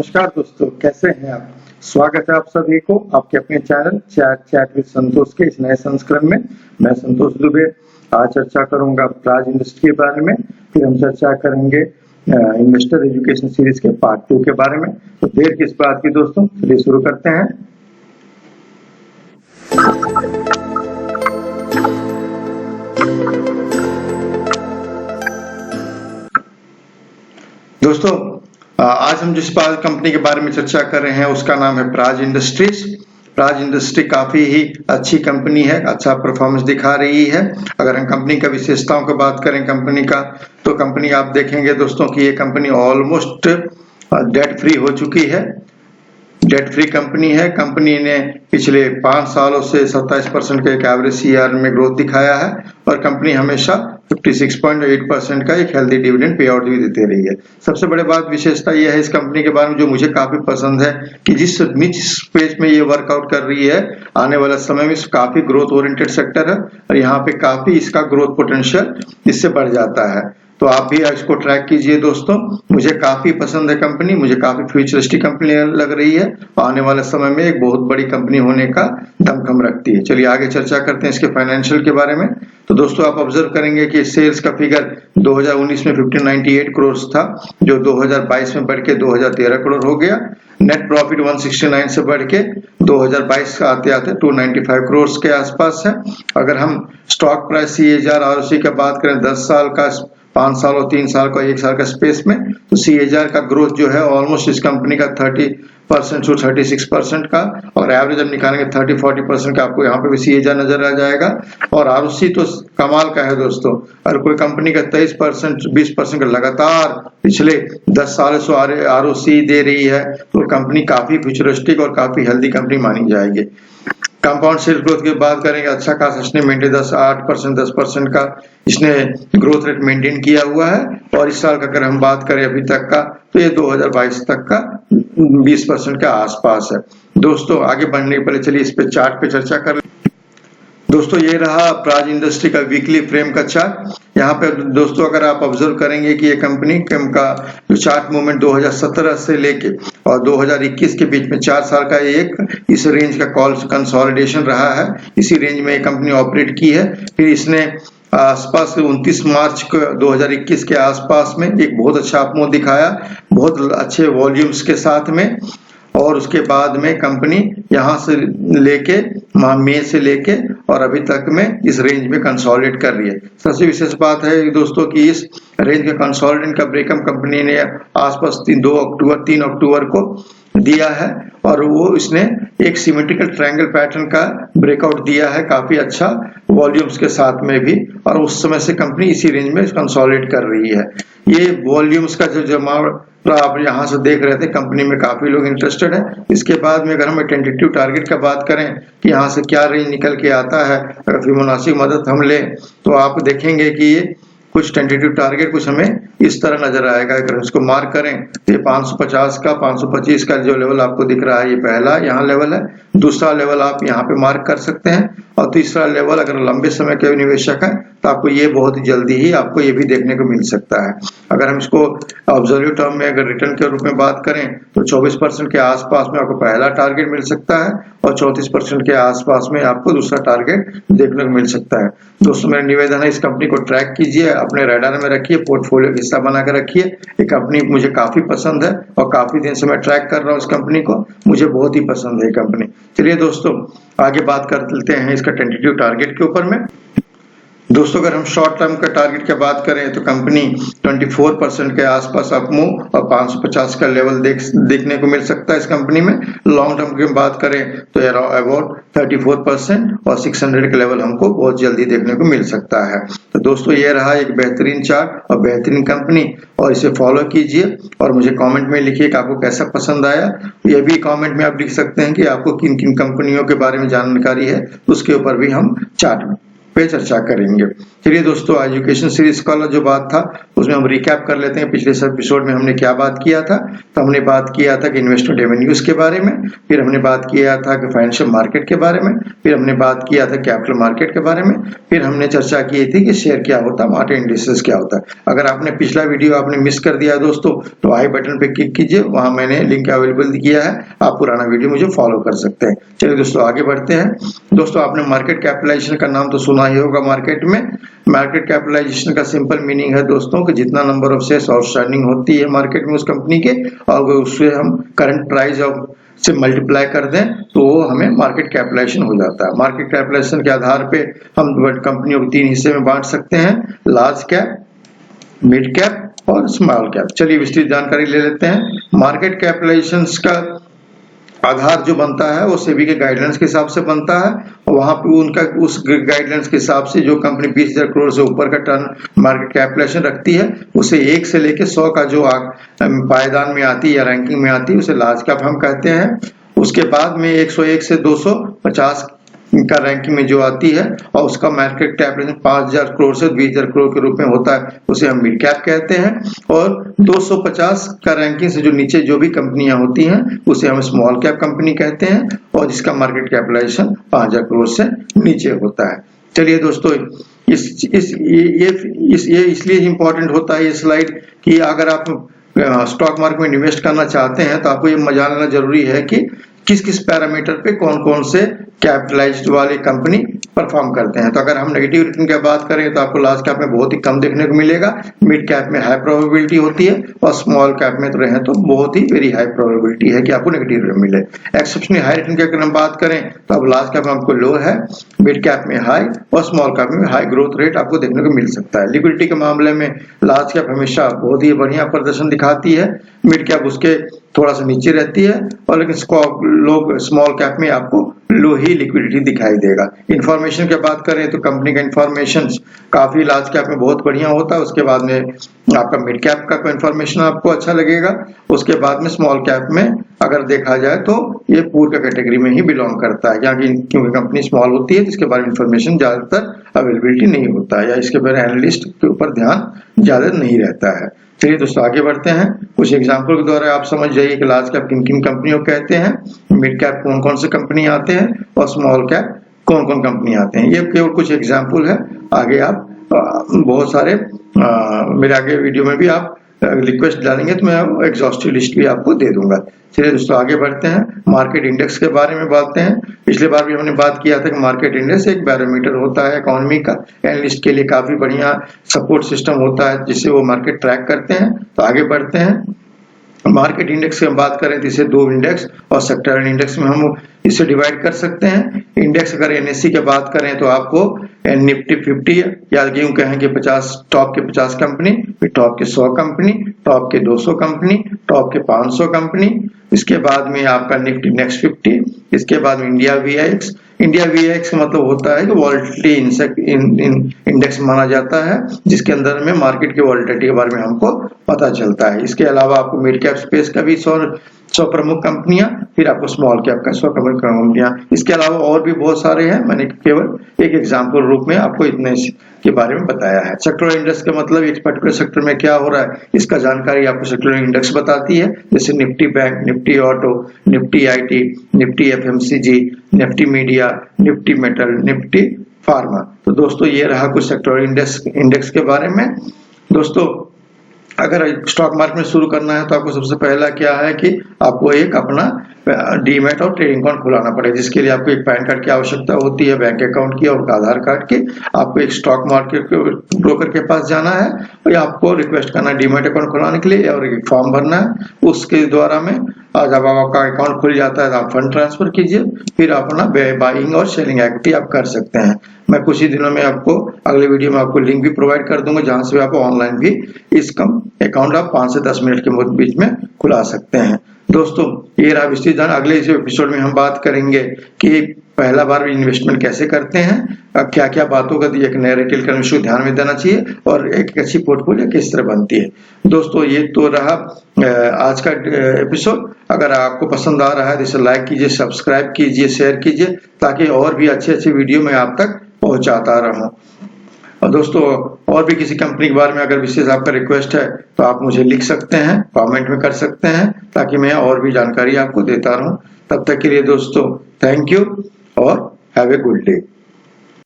नमस्कार दोस्तों, कैसे हैं आप। स्वागत है आप सभी को आपके अपने चैनल चैट विद संतोष के इस नए संस्करण में। मैं संतोष दुबे आज चर्चा करूंगा प्राज इंडस्ट्री के बारे में। फिर हम चर्चा करेंगे इन्वेस्टर एजुकेशन सीरीज के पार्ट 2 के बारे में। तो देर किस बात की दोस्तों, चलिए शुरू करते हैं। दोस्तों, आज हम जिस कंपनी के बारे में चर्चा कर रहे हैं उसका नाम है प्राज इंडस्ट्रीज। प्राज इंडस्ट्री काफी ही अच्छी कंपनी है, अच्छा परफॉर्मेंस दिखा रही है। अगर हम कंपनी का विशेषताओं की बात करें कंपनी का, तो कंपनी आप देखेंगे दोस्तों कि ये कंपनी ऑलमोस्ट डेट फ्री हो चुकी है। डेट फ्री कंपनी है। कंपनी ने पिछले 5 सालों से 27% के एक एवरेज सीआर में ग्रोथ दिखाया है और कंपनी हमेशा 56.8% का एक हेल्दी डिविडेंड पे आउट भी देते रही है। सबसे बड़ी बात विशेषता यह है इस कंपनी के बारे में जो मुझे काफी पसंद है कि जिस स्पेस में ये वर्कआउट कर रही है, आने वाला समय में काफी ग्रोथ ओरिएंटेड सेक्टर है और यहाँ पे काफी इसका ग्रोथ पोटेंशियल इससे बढ़ जाता है। तो आप भी इसको ट्रैक कीजिए दोस्तों। मुझे काफी पसंद है कंपनी, मुझे काफी फ्यूचरिस्टिक कंपनी लग रही है। आने वाले समय में एक बहुत बड़ी कंपनी होने का दमखम रखती है। चलिए आगे चर्चा करते हैं इसके फाइनेंशियल के बारे में। तो दोस्तों आप ऑब्जर्व करेंगे कि सेल्स का फिगर 2019 में 1598 करोड़ था, जो 2022 में बढ़ के 2013 करोड़ हो गया। नेट प्रॉफिट 169 से बढ़ के 2022 आते आते 295 करोड़ के आसपास है। अगर हम स्टॉक प्राइस CAGR ROC की बात करें 10 साल का, 5 साल और 3 साल का, 1 साल का स्पेस में, तो CAGR का ग्रोथ जो है ऑलमोस्ट इस कंपनी का 30% से 36% का, और एवरेज हम निकालेंगे 30-40% का, आपको यहाँ पे भी CAGR नजर आ जाएगा। और ROC तो कमाल का है दोस्तों। और कोई कंपनी का 23% 20% का लगातार पिछले 10 साल से ROC दे रही है, तो कंपनी काफी फ्यूचरिस्टिक और काफी हेल्दी कंपनी मानी जाएगी। कंपाउंड सेल्स ग्रोथ की बात करेंगे, अच्छा खासा इसने मेंटेन 10% का इसने ग्रोथ रेट मेंटेन किया हुआ है। और इस साल का अगर हम बात करें अभी तक का, तो ये 2022 तक का 20% के आसपास है। दोस्तों आगे बढ़ने के पहले चलिए इस पे चार्ट पे चर्चा कर। दोस्तों ये रहा प्राज इंडस्ट्री का वीकली फ्रेम का चार्ट। यहाँ पे दोस्तों अगर आप ऑब्जर्व करेंगे कि ये कंपनी का जो चार्ट मूवमेंट 2017 से लेके और 2021 के बीच में 4 साल का एक इस रेंज का कंसोलिडेशन रहा है। इसी रेंज में ये कंपनी ऑपरेट की है। फिर इसने आसपास 29 मार्च 2021 के आसपास में एक बहुत अच्छा अपमूव दिखाया, बहुत अच्छे वॉल्यूम्स के साथ में। और उसके बाद में कंपनी यहाँ से लेके मई से लेके और अभी तक में इस रेंज में कंसोलिडेट कर रही है। सबसे विशेष बात है दोस्तों कि इस रेंज के कंसोलिडेशन का ब्रेकअप कंपनी ने आसपास 3 अक्टूबर को दिया है और वो इसने एक सिमेट्रिकल ट्रायंगल पैटर्न का ब्रेकआउट दिया है, काफी अच्छा वॉल्यूम्स के साथ में भी। और उस समय से कंपनी इसी रेंज में कंसोलिडेट कर रही है। ये वॉल्यूम्स का जो जमाव आप यहाँ से देख रहे थे, कंपनी में काफी लोग इंटरेस्टेड है। इसके बाद में अगर हम टेंटेटिव टारगेट का बात करें कि यहाँ से क्या रेंज निकल के आता है, अगर फिबोनाची मदद हम लें तो आप देखेंगे कि ये कुछ टेंटेटिव टारगेट कुछ हमें इस तरह नजर आएगा। अगर इसको मार्क करें तो ये 550 का 525 का जो लेवल आपको दिख रहा है, ये पहला यहाँ लेवल है। दूसरा लेवल आप यहाँ पे मार्क कर सकते हैं और तीसरा लेवल अगर लंबे समय के निवेशक हैं तो आपको ये बहुत जल्दी ही आपको ये भी देखने को मिल सकता है। अगर हम इसको ऑब्जर्वेटिव टर्म में अगर रिटर्न के रूप में बात करें तो 24% के आसपास में आपको पहला टारगेट मिल सकता है और 34% के आसपास में आपको दूसरा टारगेट देखने को मिल सकता है। दोस्तों मेरा निवेदन है इस कंपनी को ट्रैक कीजिए, अपने रडार में रखिए, पोर्टफोलियो का हिस्सा बना कर रखिए। ये कंपनी मुझे काफी पसंद है और काफी दिन से मैं ट्रैक कर रहा हूँ इस कंपनी को, मुझे बहुत ही पसंद है ये कंपनी। चलिए दोस्तों आगे बात कर लेते हैं इसका टेंटेटिव टारगेट के ऊपर में। दोस्तों अगर हम शॉर्ट टर्म का टारगेट की बात करें तो कंपनी 24% के आसपास अपमूव और 550 का लेवल देखने को मिल सकता है इस कंपनी में। लॉन्ग टर्म की बात करें तो अबाउट 34% और 600 के लेवल हमको बहुत जल्दी देखने को मिल सकता है। तो दोस्तों ये रहा एक बेहतरीन चार्ट और बेहतरीन कंपनी, और इसे फॉलो कीजिए और मुझे कमेंट में लिखिए कि आपको कैसा पसंद आया। ये भी कमेंट में आप लिख सकते हैं कि आपको किन किन कंपनियों के बारे में जानकारी है, उसके ऊपर भी हम चार्ट पे चर्चा करेंगे। चलिए दोस्तों, एजुकेशन सीरीज का जो बात था उसमें हम रिकैप कर लेते हैं। पिछले सब एपिसोड में हमने क्या बात किया था। तो हमने बात किया था कि इन्वेस्टमेंट रेवेन्यूज के बारे में, फिर हमने बात किया था कि फाइनेंशियल मार्केट के बारे में, फिर हमने बात किया था कैपिटल मार्केट के बारे में, फिर हमने चर्चा की थी कि शेयर क्या होता है, मार्केट इंडिसेस क्या होता है। अगर आपने पिछला वीडियो आपने मिस कर दिया दोस्तों तो आई बटन पे क्लिक कीजिए, वहां मैंने लिंक अवेलेबल किया है, आप पुराना वीडियो मुझे फॉलो कर सकते हैं। चलिए दोस्तों आगे बढ़ते हैं। दोस्तों आपने मार्केट कैपिटलाइजेशन का नाम तो सुना ही होगा। मार्केट कैपिटलाइजेशन का सिंपल मीनिंग है दोस्तों कि जितना नंबर ऑफ शेयर्स आउटस्टैंडिंग होती है मार्केट में उस कंपनी के, और उससे हम करंट प्राइस ऑफ से मल्टीप्लाई कर दें तो वो हमें मार्केट कैपिटलाइजेशन हो जाता है। मार्केट कैपिटलाइजेशन के आधार पे हम कंपनियों को 3 हिस्से में बांट सकते हैं, लार्ज कैप, मिड कैप और स्मॉल कैप। चलिए विस्तृत जानकारी ले लेते हैं। मार्केट कैपिटलाइजेशन का आधार जो बनता है वो सेबी के गाइडलाइंस के हिसाब से बनता है, और वहां पे उनका उस गाइडलाइंस के हिसाब से जो कंपनी 20,000 करोड़ से ऊपर का टर्न मार्केट कैपिटलाइजेशन रखती है उसे 1 से लेके 100 का जो पायदान में आती है या रैंकिंग में आती है उसे लार्ज कैप हम कहते हैं। उसके बाद में 101 से 250 का रैंकिंग में जो आती है और उसका मार्केट कैपिटलाइजेशन 5,000 करोड़ से 20,000 करोड़ के रूप में होता है उसे हम मिड कैप कहते हैं। और 250 का रैंकिंग से जो नीचे जो भी कंपनियां होती हैं उसे हम स्मॉल कैप कंपनी कहते हैं, और जिसका मार्केट कैपिटलाइजेशन 5,000 करोड़ से नीचे होता है। चलिए दोस्तों, ये इसलिए इम्पोर्टेंट होता है ये स्लाइड कि अगर आप स्टॉक मार्केट में इन्वेस्ट करना चाहते हैं तो आपको ये जानना जरूरी है कि किस किस पैरामीटर पे कौन कौन से कैपिटलाइज्ड वाली कंपनी परफॉर्म करते हैं। तो अगर हम नेगेटिव रिटर्न की बात करें तो आपको लार्ज कैप में बहुत ही कम देखने को मिलेगा, मिड कैप में हाई प्रोबेबिलिटी होती है, और स्मॉल कैप में तो रहे तो बहुत ही वेरी हाई प्रोबेबिलिटी है कि आपको नेगेटिव रिटर्न मिले। एक्सेप्शनली हाई रिटर्न की अगर हम बात करें तो अब लार्ज कैप में आपको लो है, मिड कैप में हाई और स्मॉल कैप में हाई ग्रोथ रेट आपको देखने को मिल सकता है। लिक्विडिटी के मामले में लार्ज कैप हमेशा बहुत ही बढ़िया प्रदर्शन दिखाती है, मिड कैप उसके थोड़ा सा नीचे रहती है, और लेकिन लोग स्मॉल कैप में आपको लो ही लिक्विडिटी दिखाई देगा। इंफॉर्मेशन की बात करें तो कंपनी का इंफॉर्मेशन काफी लार्ज कैप में बहुत बढ़िया होता है, उसके बाद में आपका मिड कैप का इंफॉर्मेशन आपको अच्छा लगेगा, उसके बाद में स्मॉल कैप में अगर देखा जाए तो ये पूर का कैटेगरी में ही बिलोंग करता है, क्योंकि कंपनी स्मॉल होती है जिसके बारे में इंफॉर्मेशन ज्यादातर अवेलेबिलिटी नहीं होता है या इसके बारे में एनालिस्ट के ऊपर ध्यान ज्यादा नहीं रहता है। चलिए दोस्तों आगे बढ़ते हैं। कुछ एग्जाम्पल के द्वारा आप समझ जाइए कि लार्ज कैप किन किन कंपनियों को कहते हैं, मिड कैप कौन कौन से कंपनी आते हैं, और स्मॉल कैप कौन कौन कंपनी आते हैं। ये केवल कुछ एग्जाम्पल है, आगे आप बहुत सारे मेरे आगे वीडियो में भी आप रिक्वेस्ट डालेंगे तो मैं एग्जॉस्टिव लिस्ट भी आपको दे दूंगा। चलिए दोस्तों आगे बढ़ते हैं। मार्केट इंडेक्स के बारे में बात हैं। पिछले बार भी हमने बात किया था कि मार्केट इंडेक्स एक बैरोमीटर होता है इकोनॉमी का, एनालिस्ट के लिए काफी बढ़िया सपोर्ट सिस्टम होता है जिससे वो मार्केट ट्रैक करते हैं। तो आगे बढ़ते हैं। मार्केट इंडेक्स की हम बात करें तो इसे 2 इंडेक्स और सेक्टरल इंडेक्स में हम इसे डिवाइड कर सकते हैं। इंडेक्स अगर एनएससी की बात करें तो आपको निफ्टी 50 या यूं कहें कि 50 टॉप के 50 कंपनी, फिर टॉप के 100 कंपनी, टॉप के 200 कंपनी, टॉप के 500 कंपनी, इसके बाद में आपका निफ्टी नेक्स्ट 50, इसके बाद में इंडिया वीआईएक्स। इंडिया वीआईएक्स का मतलब होता है कि वॉलेटिलिटी इंडेक्स माना जाता है जिसके अंदर में मार्केट की वॉलेटिलिटी के बारे में हमको पता चलता है। इसके अलावा आपको मिड कैप स्पेस का भी 100 प्रमुख कंपनियां, फिर आपको स्मॉल कैप का 100 प्रमुख कंपनियां, इसके अलावा और भी बहुत सारे हैं। मैंने केवल एक एग्जाम्पल रूप में आपको इतने के बारे में बताया है। सेक्टोरल इंडेक्स का मतलब एक पर्टिकुलर सेक्टर में क्या हो रहा है इसका जानकारी आपको सेक्टोरल इंडेक्स बताती है, जैसे Nifty bank, Nifty auto, Nifty IT, Nifty FMCG, Nifty media, Nifty metal, Nifty pharma. तो दोस्तों ये रहा कुछ सेक्टोरल इंडेक्स के बारे में। दोस्तों अगर स्टॉक मार्केट में शुरू करना है तो आपको सबसे पहला क्या है कि आपको एक अपना डीमैट और ट्रेडिंग अकाउंट खुलाना पड़ेगा, जिसके लिए आपको एक पैन कार्ड की आवश्यकता होती है, बैंक अकाउंट की और आधार कार्ड की। आपको एक स्टॉक मार्केट ब्रोकर के पास जाना है और आपको रिक्वेस्ट करना है डीमैट अकाउंट खुलाने के लिए, और एक फॉर्म भरना है। उसके द्वारा में जब आपका अकाउंट खुल जाता है तो आप फंड ट्रांसफर कीजिए, फिर अपना बाइंग और सेलिंग एक्टिविटी आप कर सकते हैं। मैं कुछ ही दिनों में आपको अगले वीडियो में आपको लिंक भी प्रोवाइड कर दूंगा जहां से आप ऑनलाइन भी इसका अकाउंट आप 5 से 10 मिनट के बीच में खुला सकते हैं। दोस्तों ये रहा विस्तृत जानकारी। अगले इस एपिसोड में हम बात करेंगे कि पहला बार इन्वेस्टमेंट कैसे करते हैं, क्या क्या बातों का एक नए रिटेल इन्वेस्टर को ध्यान में देना चाहिए, और एक अच्छी पोर्टफोलियो किस तरह बनती है। दोस्तों ये तो रहा आज का एपिसोड। अगर आपको पसंद आ रहा है तो इसे लाइक कीजिए, सब्सक्राइब कीजिए, शेयर कीजिए, ताकि और भी अच्छे अच्छे वीडियो मैं आप तक पहुंचाता रहूं। और दोस्तों, और भी किसी कंपनी के बारे में अगर विशेष आपका रिक्वेस्ट है तो आप मुझे लिख सकते हैं, कमेंट में कर सकते हैं, ताकि मैं और भी जानकारी आपको देता रहूं। तब तक के लिए दोस्तों, थैंक यू और हैव ए गुड डे।